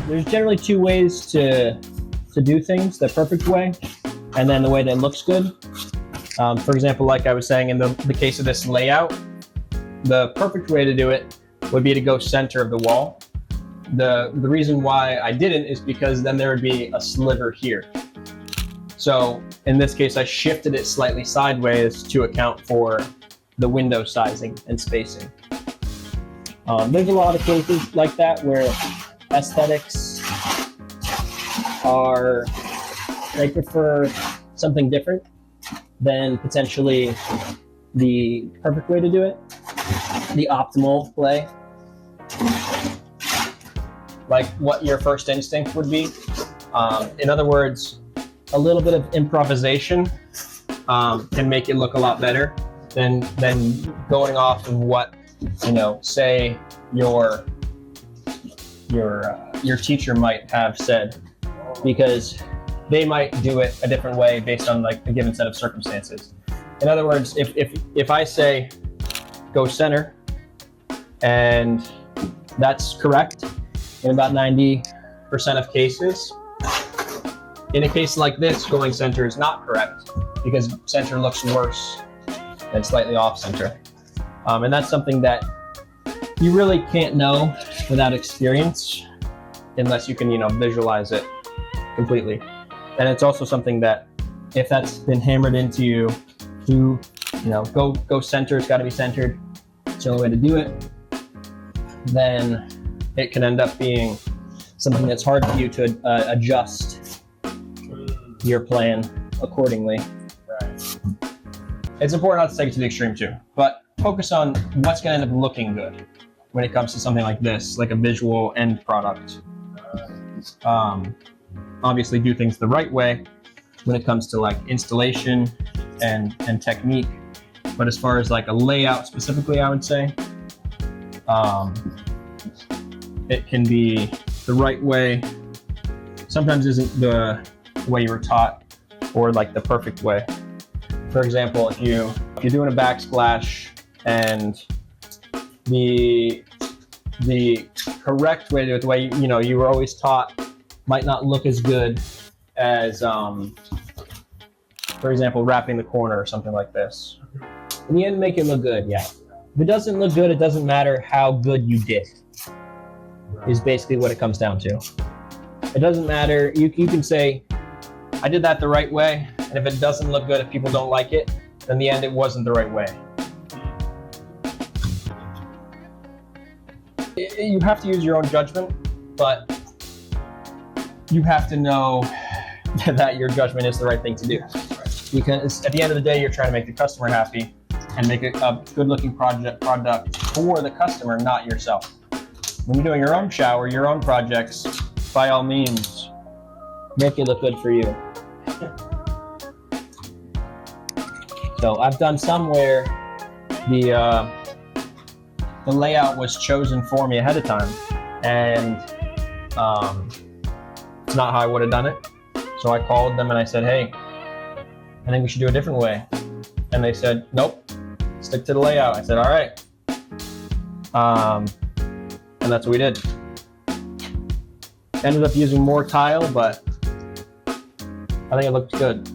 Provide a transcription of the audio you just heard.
there's generally two ways to do things: the perfect way, and then the way that looks good. For example, like I was saying in the case of this layout, the perfect way to do it would be to go center of the wall. The reason why I didn't is because then there would be a sliver here. So in this case, I shifted it slightly sideways to account for the window sizing and spacing. There's a lot of cases like that where aesthetics they prefer something different than potentially the perfect way to do it, the optimal play, like what your first instinct would be. In other words, a little bit of improvisation can make it look a lot better than going off of what, say your teacher might have said, because they might do it a different way based on like a given set of circumstances. In other words, if I say go center, and that's correct in about 90% of cases. In a case like this, going center is not correct because center looks worse than slightly off center. And that's something that you really can't know without experience unless you can, visualize it completely. And it's also something that if that's been hammered into you to, go center, it's got to be centered, it's the only way to do it, then it can end up being something that's hard for you to adjust your plan accordingly. Right. It's important not to take it to the extreme too, but focus on what's going to end up looking good when it comes to something like this, like a visual end product. Obviously do things the right way when it comes to like installation and technique, but as far as like a layout specifically, I would say it can be the right way. Sometimes isn't the way you were taught or like the perfect way. For example, if you're doing a backsplash and the correct way to do it, the way you were always taught, might not look as good as for example, wrapping the corner or something like this. In the end, make it look good, yeah. If it doesn't look good, it doesn't matter how good you did, is basically what it comes down to. It doesn't matter, you can say, I did that the right way, and if it doesn't look good, if people don't like it, then in the end, it wasn't the right way. You have to use your own judgment, but you have to know that your judgment is the right thing to do. Because at the end of the day, you're trying to make the customer happy and make a good-looking product for the customer, not yourself. When you're doing your own shower, your own projects, by all means, make it look good for you. So I've done some where the layout was chosen for me ahead of time, and it's not how I would have done it. So I called them and I said, hey, I think we should do a different way. And they said, nope, stick to the layout. I said, all right. And that's what we did. Ended up using more tile, but I think it looked good.